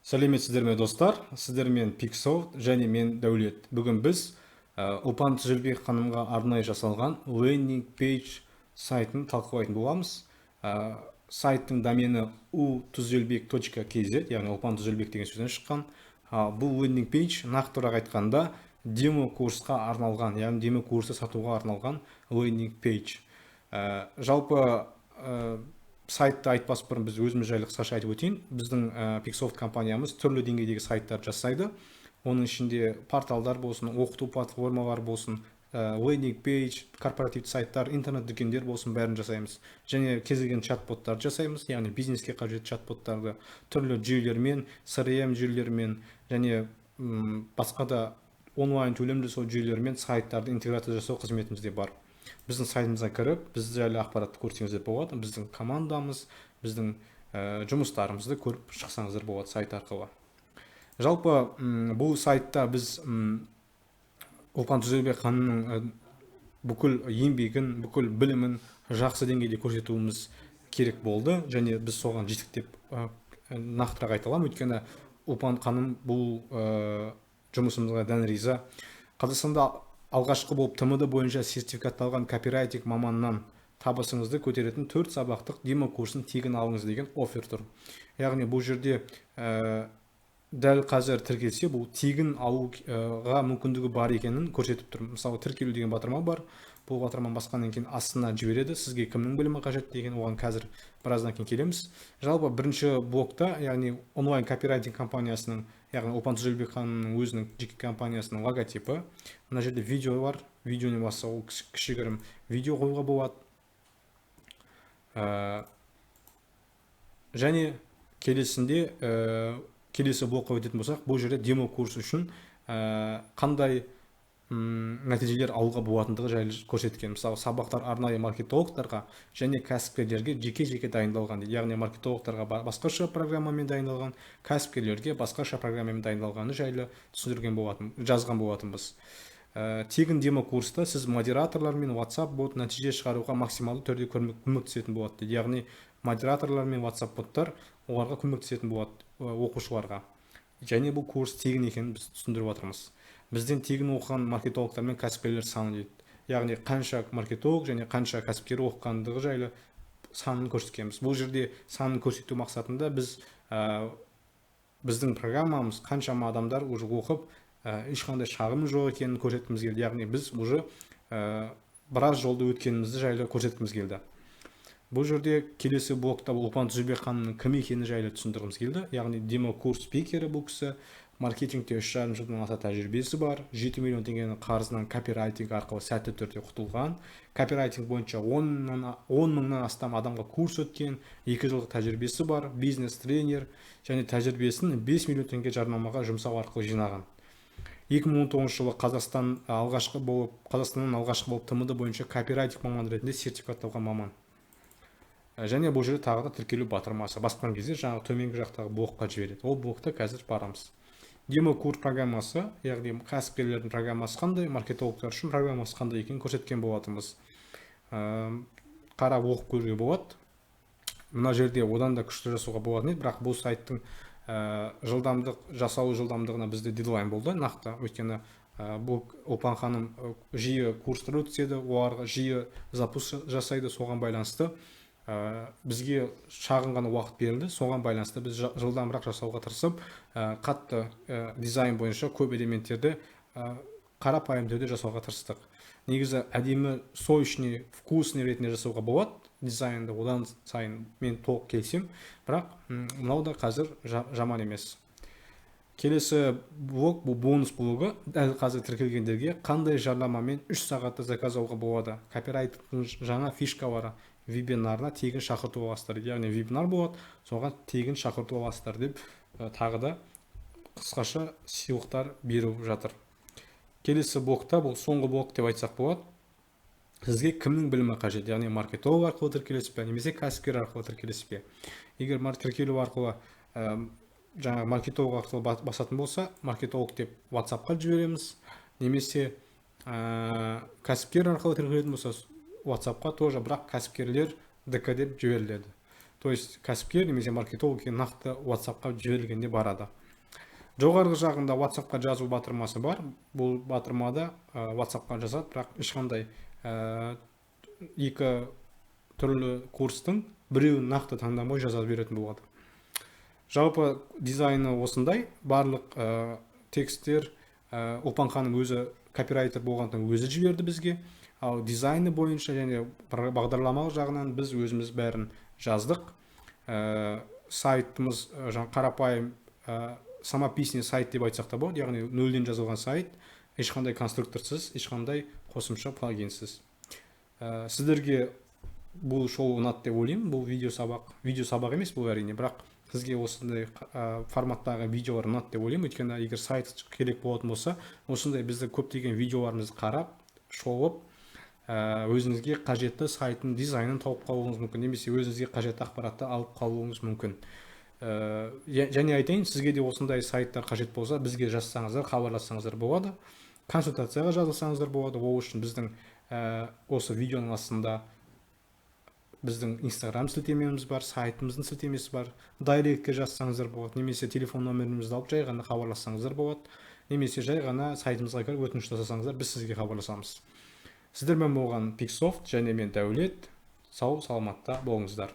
Сәлеметсіздер ме достар, сіздермен Пиксофт және мен Дәулет. Бүгін біз Ұлпан Түзелбек ханымға арнайы жасалған лендинг пейдж сайтын талқылайтын боламыз. Сайттың домені utuzелбек.kz, яғни Ұлпан Түзелбек деген сөзден шыққан. Бұл лендинг пейдж нақтырақ айтқанда демо курсқа арналған, яғни демо курсы сатуға арналған лендинг пейдж. Жалпы сайтты айтпас бұрын біз өзіміз жайлы қысқаша айтып өтейін. Біздің Pixoft компаниямыз түрлі деңгейдегі сайттар жасайды. Оның ішінде порталдар болсын, оқыту платформалар болсын, лендинг пейдж, корпоративті сайттар, интернет дүкендер болсын, бәрін жасаймыз. Және кез келген чат-боттарды жасаймыз, яғни бизнеске қажетті чат-боттарды түрлі жүйелермен, CRM жүйелермен және басқа да онлайн төлем жасау жүйелермен сайттарды интеграция жасау қызметімізде бар. Біздің сайтымызға кіріп, біз жайлы ақпаратты көрсеңіздер болады. Біздің командамыз, біздің жұмыстарымызды көріп шықсаңыздар болады сайт арқылы. Жалпы бұл сайтта біз Ұлпан Түзелбек ханымның бүкіл еңбегін, бүкіл білімін жақсы деңгейде көрсетуіміз керек болды. Және біз соған жеттік деп нақтырақ айта аламын. Өйткені Ұлпан ханым бұл жұмысымызға дән риза. Қазақстанда алғашқы болып ТМД бойынша сертификатталған копирайтинг маманнан табысыңызды көтеретін 4 сабақтық демо курсын тегін алыңыз деген оффер тұр. Яғни бұл жерде дәл қазір тіркелсе, бұл тегін алуға мүмкіндігі бар екенін көрсетіп тұр. Мысалы, тіркелу деген батырма бар. Бұл батырманы басқаннан кейін астына жібереді. Сізге кімнің білімі қажет деген, оған қазір біраздан кейін келеміз. Жалпы бірінші блокта, яғни онлайн копирайтинг компаниясының, яғни Ұлпан Түзелбек ханымның өзінің жеке компаниясының логотипі. Мына жерде видео бар. Видеоны басса, ол кішігірім видео қоюға болады. Және келесі блокқа өтетін болсақ, бұл жерде демо курс үшін қандай нәтижелер алуға болатындығы жайлы көрсеткен. Мысалы, сабақтар арнайы маркетологтарға және кәсіпкерлерге жеке-жеке дайындалған дейді. Яғни маркетологтарға басқаша программамен дайындалған, кәсіпкерлерге басқаша программамен дайындалғаны жайлы жазған болатынбыз. Тегін демо курста сіз модераторлармен WhatsApp бот нәтиже шығаруға максималды түрде көмектесетін болады дейді. Яғни модераторлар мен WhatsApp боттар оларға көмектесетін болады оқушыларға. Және бұл курс тегін екенін біз түсіндіріп отырмыз. Бізден тегін оқыған маркетологтар мен кәсіпкерлер саны дейді. Яғни қанша маркетолог және қанша кәсіпкер оқығандығы жайлы санын көрсеткенбіз. Бұл жерде санын көрсету мақсатында біздің программамыз қаншама адамдар уже оқып, ешқандай шағым жоқ екенін көрсеткіміз келді. Яғни біз уже біраз жолды өткенімізді жайлы көрсеткіміз келді. Бұл жерде келесі блокта Ұлпан Түзелбек ханымның кім екені жайлы түсіндіргіміз келді. Яғни демо курс спикері бұл кісі. Маркетингте 3,5 жылдан аса тәжірибесі бар. 7 миллион теңгенің қарызынан копирайтинг арқылы сәтті түрде құтылған. Копирайтинг бойынша 10 мыңнан астам адамға курс өткен, 2 жылдық тәжірибесі бар, бизнес-тренер және тәжірибесін 5 миллион теңге жарнамаға жұмсау арқылы жинаған. 2019 жылы Қазақстаннан алғашқы болып ТМД бойынша копирайтинг маман ретінде сертификатталған маман. Және бұл жерде тағы да тіркелу батырмасы. Басқан кезде жаңағы төменгі жақтағы блокқа жібереді. Ол блокта қазір барамыз. Демо курс программасы, яғни кәсіпкерлердің программасы қандай, маркетологтар үшін программасы қандай екенін көрсеткен болатынбыз. Қарап оқып көруге болады. Мына жерде одан да күшті жасауға болатын еді, бірақ бұл сайттың жасалу жылдамдығына бізде дедлайн болды, нақты. Өйткені бұл Ұлпан ханым жиі курстар өткізеді, оларға жиі запуск жасайды, соған байланысты бізге шағын ғана уақыт берілді. Соған байланысты біз жылдамырақ жасауға тырысып, қатты дизайн бойынша көп элементтерді қарапайым түрде жасауға тырыстық. Негізі әдемі, сочный, вкусный ретінде жасауға болады дизайнды, одан сайын мен толық келсем, бірақ мынау да қазір жаман емес. Келесі блок, бұл бонус блогы. Дәл қазір тіркелгендерге қандай жарнамамен 3 сағатта заказ алуға болады. Копирайтингтің жаңа фишкалары, вебинарына тегін шақырту аласыздар. Яғни вебинар болады, соған тегін шақырту аласыздар деп тағы да қысқаша сыйлықтар беріп жатыр. Келесі блокта, бұл соңғы блок деп айтсақ болады. Сізге кімнің білімі қажет? Яғни маркетолог арқылы тіркелесіз бе, немесе кәсіпкер арқылы тіркелесіз бе? Егер тіркелу арқылы жаңағы маркетолог арқылы басатын болса, маркетолог деп WhatsApp-қа жібереміз, немесе кәсіпкер арқылы тіркелетін болса WhatsApp-қа тоже, бірақ кәсіпкерлер ДК деп жіберіледі. то есть кәсіпкер немесе маркетологке нақты WhatsApp-қа жіберілгенде барады. Жоғарғы жағында WhatsApp-қа жазу батырмасы бар. Бұл батырмада WhatsApp-қа жазады, бірақ ешқандай екі түрлі курстың біреуін нақты таңдамай жаза беретін болады. Жалпы дизайны осындай, барлық тексттер Ұлпанханым өзі копирайтер болғандықтан өзі жіберді бізге. Ал дизайны бойынша және бағдарламалық жағынан біз өзіміз бәрін жаздық. Сайтымыз қарапайым самописный сайт деп айтсақ та болады, яғни нөлден жазылған сайт, ешқандай конструкторсыз, ешқандай қосымша плагинсіз. Сіздерге бұл шоу ұнады деп ойлаймын. Бұл видео сабақ емес бұл әрине, бірақ сізге осындай форматтағы видеолар ұнады деп ойлаймын. Өйткені егер сайт керек болатын болса, осындай бізді көптеген видеоларымызды қарап, шолып, өзіңізге қажетті сайттың дизайнын тауып қалуыңыз мүмкін, немесе өзіңізге қажетті ақпаратты алып қалуыңыз мүмкін. Және айтайын, сізге де осындай сайттар қажет болса, бізге жазсаңыздар, хабарлассаңыздар болады. Консультацияға жазылсаңыздар болады. Ол үшін біздің осы видеоның астында біздің Instagram сілтемеміз бар, сайтымыздың сілтемесі бар. Дайректке жазсаңыздар болады, немесе телефон номерімізді алып жай ғана хабарлассаңыздар болады, немесе жай ғана сайтымызға кіріп өтініш жасасаңыздар, біз сізге хабарласамыз. Сіздермен болған Pixsoft және мен Дәулет. Сау, саламатта болыңыздар.